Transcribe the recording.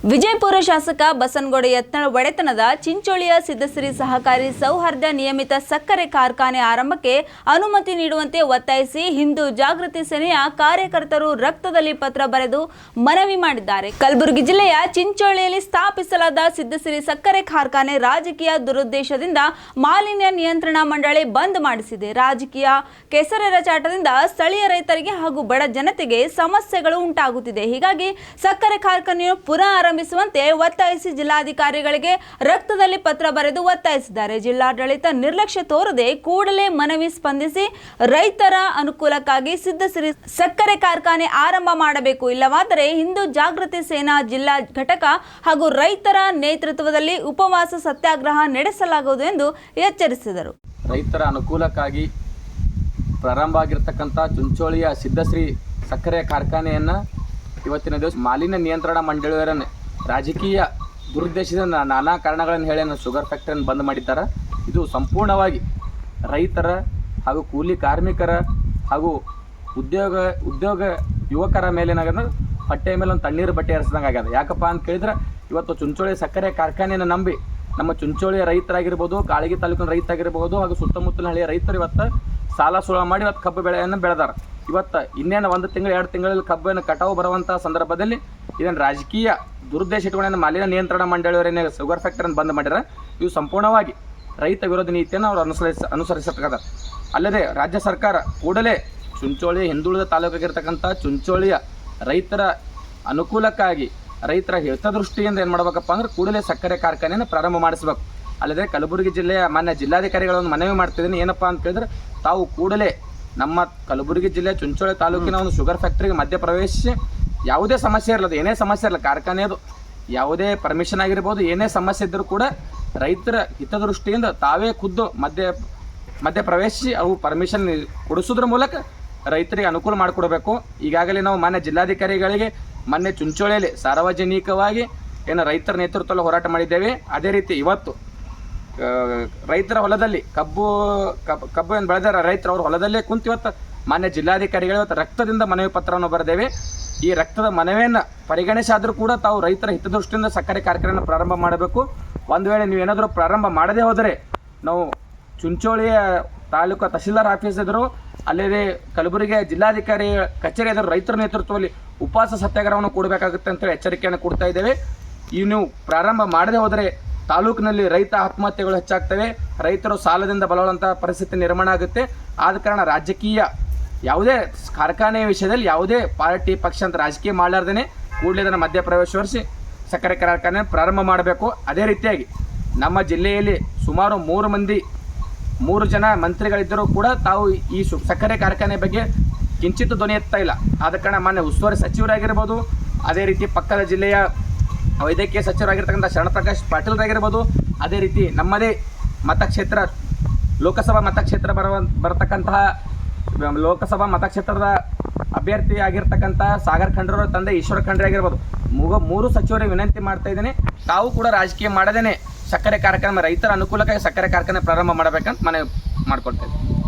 ವಿಜಯಪುರ ಶಾಸಕ ಬಸನಗೌಡ ಯತ್ನಾಳ್ ಒಡೆತನದ ಚಿಂಚೋಳಿಯ ಸಿದ್ದಸಿರಿ ಸಹಕಾರಿ ಸೌಹಾರ್ದ ನಿಯಮಿತ ಸಕ್ಕರೆ ಕಾರ್ಖಾನೆ ಆರಂಭಕ್ಕೆ ಅನುಮತಿ ನೀಡುವಂತೆ ಒತ್ತಾಯಿಸಿ ಹಿಂದೂ ಜಾಗೃತಿ ಸೇನೆಯ ಕಾರ್ಯಕರ್ತರು ರಕ್ತದಲ್ಲಿ ಪತ್ರ ಬರೆದು ಮನವಿ ಮಾಡಿದ್ದಾರೆ. ಕಲಬುರಗಿ ಜಿಲ್ಲೆಯ ಚಿಂಚೋಳಿಯಲ್ಲಿ ಸ್ಥಾಪಿಸಲಾದ ಸಿದ್ದಸಿರಿ ಸಕ್ಕರೆ ಕಾರ್ಖಾನೆ ರಾಜಕೀಯ ದುರುದ್ದೇಶದಿಂದ ಮಾಲಿನ್ಯ ನಿಯಂತ್ರಣ ಮಂಡಳಿ ಬಂದ್ ಮಾಡಿಸಿದೆ. ರಾಜಕೀಯ ಕೆಸರೆರಚಾಟದಿಂದ ಸ್ಥಳೀಯ ರೈತರಿಗೆ ಹಾಗೂ ಬಡ ಜನತೆಗೆ ಸಮಸ್ಯೆಗಳು ಉಂಟಾಗುತ್ತಿದೆ. ಹೀಗಾಗಿ ಸಕ್ಕರೆ ಕಾರ್ಖಾನೆಯನ್ನು ಪುನಃ ಆರಂಭಿಸುವಂತೆ ಒತ್ತಾಯಿಸಿ ಜಿಲ್ಲಾಧಿಕಾರಿಗಳಿಗೆ ರಕ್ತದಲ್ಲಿ ಪತ್ರ ಬರೆದು ಒತ್ತಾಯಿಸಿದ್ದಾರೆ. ಜಿಲ್ಲಾಡಳಿತ ನಿರ್ಲಕ್ಷ್ಯ ತೋರದೆ ಕೂಡಲೇ ಮನವಿ ಸ್ಪಂದಿಸಿ ರೈತರ ಅನುಕೂಲಕ್ಕಾಗಿ ಸಿದ್ದಸಿರಿ ಸಕ್ಕರೆ ಕಾರ್ಖಾನೆ ಆರಂಭ ಮಾಡಬೇಕು. ಇಲ್ಲವಾದರೆ ಹಿಂದೂ ಜಾಗೃತಿ ಸೇನಾ ಜಿಲ್ಲಾ ಘಟಕ ಹಾಗೂ ರೈತರ ನೇತೃತ್ವದಲ್ಲಿ ಉಪವಾಸ ಸತ್ಯಾಗ್ರಹ ನಡೆಸಲಾಗುವುದು ಎಂದು ಎಚ್ಚರಿಸಿದರು. ರೈತರ ಅನುಕೂಲಕ್ಕಾಗಿ ಪ್ರಾರಂಭ ಆಗಿರತಕ್ಕಂಥ ಚಿಂಚೋಳಿಯ ಸಿದ್ದಶ್ರೀ ಸಕ್ಕರೆ ಕಾರ್ಖಾನೆಯನ್ನು ಇವತ್ತಿನ ದಿವಸ ಮಾಲಿನ್ಯ ನಿಯಂತ್ರಣ ಮಂಡಳಿಯವರನ್ನು ರಾಜಕೀಯ ದುರುದ್ದೇಶದಿಂದ ನಾನಾ ಕಾರಣಗಳನ್ನು ಹೇಳಿ ಶುಗರ್ ಫ್ಯಾಕ್ಟರಿಯನ್ನು ಬಂದ್ ಮಾಡಿದ್ದಾರೆ. ಇದು ಸಂಪೂರ್ಣವಾಗಿ ರೈತರ ಹಾಗೂ ಕೂಲಿ ಕಾರ್ಮಿಕರ ಹಾಗೂ ಉದ್ಯೋಗ ಯುವಕರ ಮೇಲೇನಾಗದ ಹೊಟ್ಟೆಯ ಮೇಲೆ ಒಂದು ತಣ್ಣೀರು ಬಟ್ಟೆ ಹರಿಸಿದಂಗೆ ಆಗ್ಯದ. ಯಾಕಪ್ಪ ಅಂತ ಕೇಳಿದ್ರೆ ಇವತ್ತು ಚಿಂಚೋಳಿ ಸಕ್ಕರೆ ಕಾರ್ಖಾನೆಯನ್ನು ನಂಬಿ ನಮ್ಮ ಚಿಂಚೋಳಿಯ ರೈತರಾಗಿರ್ಬೋದು, ಕಾಳಗಿ ತಾಲೂಕಿನ ರೈತರಾಗಿರ್ಬೋದು ಹಾಗೂ ಸುತ್ತಮುತ್ತಲಿನ ಹಳ್ಳಿಯ ರೈತರು ಇವತ್ತು ಸಾಲ ಸುಳ ಮಾಡಿ ಇವತ್ತು ಕಬ್ಬು ಬೆಳೆಯನ್ನು ಬೆಳೆದಾರೆ. ಇವತ್ತು ಇನ್ನೇನು 1 ತಿಂಗಳು 2 ತಿಂಗಳಲ್ಲಿ ಕಬ್ಬನ್ನು ಕಟಾವು ಬರುವಂಥ ಸಂದರ್ಭದಲ್ಲಿ ಇದನ್ನು ರಾಜಕೀಯ ದುರುದ್ದೇಶ ಇಟ್ಟುಕೊಂಡು ಮಾಲಿನ್ಯ ನಿಯಂತ್ರಣ ಮಂಡಳಿಯವರೇನೇ ಶುಗರ್ ಫ್ಯಾಕ್ಟರಿಯನ್ನು ಬಂದ್ ಮಾಡಿದ್ದಾರೆ. ಇವು ಸಂಪೂರ್ಣವಾಗಿ ರೈತ ವಿರೋಧಿ ನೀತಿಯನ್ನು ಅವರು ಅನುಸರಿಸತಕ್ಕಂಥ. ಅಲ್ಲದೆ ರಾಜ್ಯ ಸರ್ಕಾರ ಕೂಡಲೇ ಚಿಂಚೋಳಿ ಹಿಂದುಳಿದ ತಾಲೂಕಾಗಿರ್ತಕ್ಕಂಥ ಚಿಂಚೋಳಿಯ ರೈತರ ಅನುಕೂಲಕ್ಕಾಗಿ ರೈತರ ಹಿತದೃಷ್ಟಿಯಿಂದ ಏನು ಮಾಡಬೇಕಪ್ಪ ಅಂದ್ರೆ ಕೂಡಲೇ ಸಕ್ಕರೆ ಕಾರ್ಖಾನೆಯನ್ನು ಪ್ರಾರಂಭ ಮಾಡಿಸಬೇಕು. ಅಲ್ಲದೆ ಕಲಬುರಗಿ ಜಿಲ್ಲೆಯ ಮಾನ್ಯ ಜಿಲ್ಲಾಧಿಕಾರಿಗಳನ್ನು ಮನವಿ ಮಾಡ್ತಿದ್ದೀನಿ. ಏನಪ್ಪ ಅಂತ ಕೇಳಿದ್ರೆ ತಾವು ಕೂಡಲೇ ನಮ್ಮ ಕಲಬುರಗಿ ಜಿಲ್ಲೆ ಚಿಂಚೋಳಿ ತಾಲೂಕಿನ ಒಂದು ಶುಗರ್ ಫ್ಯಾಕ್ಟ್ರಿಗೆ ಮಧ್ಯ ಪ್ರವೇಶಿಸಿ ಯಾವುದೇ ಸಮಸ್ಯೆ ಇರಲ್ಲ, ಏನೇ ಸಮಸ್ಯೆ ಇರಲ್ಲ, ಕಾರ್ಖಾನೆಯದು ಯಾವುದೇ ಪರ್ಮಿಷನ್ ಆಗಿರ್ಬೋದು, ಏನೇ ಸಮಸ್ಯೆ ಇದ್ದರೂ ಕೂಡ ರೈತರ ಹಿತದೃಷ್ಟಿಯಿಂದ ತಾವೇ ಖುದ್ದು ಮಧ್ಯ ಪ್ರವೇಶಿಸಿ ಅವು ಪರ್ಮಿಷನ್ ಕೊಡಿಸೋದ್ರ ಮೂಲಕ ರೈತರಿಗೆ ಅನುಕೂಲ ಮಾಡಿಕೊಡಬೇಕು. ಈಗಾಗಲೇ ನಾವು ಮಾನ್ಯ ಜಿಲ್ಲಾಧಿಕಾರಿಗಳಿಗೆ ಮೊನ್ನೆ ಚಿಂಚೋಳಿಯಲ್ಲಿ ಸಾರ್ವಜನಿಕವಾಗಿ ಏನು ರೈತರ ನೇತೃತ್ವದಲ್ಲಿ ಹೋರಾಟ ಮಾಡಿದ್ದೇವೆ. ಅದೇ ರೀತಿ ಇವತ್ತು ರೈತರ ಹೊಲದಲ್ಲಿ ಕಬ್ಬು ಏನು ಬೆಳೆದಾರ ರೈತರು ಅವ್ರ ಹೊಲದಲ್ಲೇ ಕುಂತು ಇವತ್ತು ಮಾನ್ಯ ಜಿಲ್ಲಾಧಿಕಾರಿಗಳು ಇವತ್ತು ರಕ್ತದಿಂದ ಮನವಿ ಪತ್ರವನ್ನು ಬರೆದೇವೆ. ಈ ರಕ್ತದ ಮನವಿಯನ್ನು ಪರಿಗಣಿಸಾದರೂ ಕೂಡ ತಾವು ರೈತರ ಹಿತದೃಷ್ಟಿಯಿಂದ ಸಕ್ಕರೆ ಕಾರ್ಖಾನೆಯನ್ನು ಪ್ರಾರಂಭ ಮಾಡಬೇಕು. ಒಂದು ವೇಳೆ ನೀವೇನಾದರೂ ಪ್ರಾರಂಭ ಮಾಡದೇ ಹೋದರೆ ನಾವು ಚಿಂಚೋಳಿಯ ತಾಲೂಕು ತಹಸೀಲ್ದಾರ್ ಆಫೀಸ್ ಎದುರು, ಅಲ್ಲದೆ ಕಲಬುರಗಿ ಜಿಲ್ಲಾಧಿಕಾರಿ ಕಚೇರಿ ಎದುರು ರೈತರ ನೇತೃತ್ವದಲ್ಲಿ ಉಪವಾಸ ಸತ್ಯಾಗ್ರಹವನ್ನು ಕೊಡಬೇಕಾಗುತ್ತೆ ಅಂತೇಳಿ ಎಚ್ಚರಿಕೆಯನ್ನು ಕೊಡ್ತಾ ಇದ್ದೇವೆ. ಈ ನೀವು ಪ್ರಾರಂಭ ಮಾಡದೇ ಹೋದರೆ ತಾಲೂಕಿನಲ್ಲಿ ರೈತ ಆತ್ಮಹತ್ಯೆಗಳು ಹೆಚ್ಚಾಗ್ತವೆ, ರೈತರು ಸಾಲದಿಂದ ಬಳಲುವಂಥ ಪರಿಸ್ಥಿತಿ ನಿರ್ಮಾಣ ಆಗುತ್ತೆ. ಆದ ಕಾರಣ ರಾಜಕೀಯ ಯಾವುದೇ ಕಾರ್ಖಾನೆ ವಿಷಯದಲ್ಲಿ ಯಾವುದೇ ಪಾರ್ಟಿ ಪಕ್ಷ ಅಂತ ರಾಜಕೀಯ ಮಾಡಲಾರ್ದೇ ಕೂಡಲೇ ಅದನ್ನು ಮಧ್ಯಪ್ರವೇಶಿಸಿ ಸಕ್ಕರೆ ಕಾರ್ಖಾನೆ ಪ್ರಾರಂಭ ಮಾಡಬೇಕು. ಅದೇ ರೀತಿಯಾಗಿ ನಮ್ಮ ಜಿಲ್ಲೆಯಲ್ಲಿ ಸುಮಾರು 3 ಜನ ಮಂತ್ರಿಗಳಿದ್ದರೂ ಕೂಡ ತಾವು ಈ ಸಕ್ಕರೆ ಕಾರ್ಖಾನೆ ಬಗ್ಗೆ ಕಿಂಚಿತ್ತು ಧ್ವನಿ ಎತ್ತಾ ಇಲ್ಲ. ಆದ ಕಾರಣ ಮಾನ್ಯ ಉಸ್ತುವಾರಿ ಸಚಿವರಾಗಿರ್ಬೋದು, ಅದೇ ರೀತಿ ಪಕ್ಕದ ಜಿಲ್ಲೆಯ ವೈದ್ಯಕೀಯ ಸಚಿವರಾಗಿರ್ತಕ್ಕಂಥ ಶರಣಪ್ರಕಾಶ್ ಪಾಟೀಲ್ರಾಗಿರ್ಬೋದು, ಅದೇ ರೀತಿ ನಮ್ಮದೇ ಮತಕ್ಷೇತ್ರ ಲೋಕಸಭಾ ಮತಕ್ಷೇತ್ರ ಬರತಕ್ಕಂತಹ ಲೋಕಸಭಾ ಮತಕ್ಷೇತ್ರದ ಅಭ್ಯರ್ಥಿ ಆಗಿರ್ತಕ್ಕಂಥ ಸಾಗರ್ ಖಂಡ್ರವರ ತಂದೆ ಈಶ್ವರ ಖಂಡ್ರೆ ಆಗಿರ್ಬೋದು, 3 ಸಚಿವರಿಗೆ ವಿನಂತಿ ಮಾಡ್ತಾ ಇದ್ದೇನೆ. ತಾವು ಕೂಡ ರಾಜಕೀಯ ಮಾಡದೇನೆ ಸಕ್ಕರೆ ಕಾರ್ಖಾನೆ ರೈತರ ಅನುಕೂಲಕ್ಕಾಗಿ ಸಕ್ಕರೆ ಕಾರ್ಖಾನೆ ಪ್ರಾರಂಭ ಮಾಡಬೇಕಂತ ಮನವಿ ಮಾಡ್ಕೊಳ್ತಾ ಇದ್ದೀನಿ.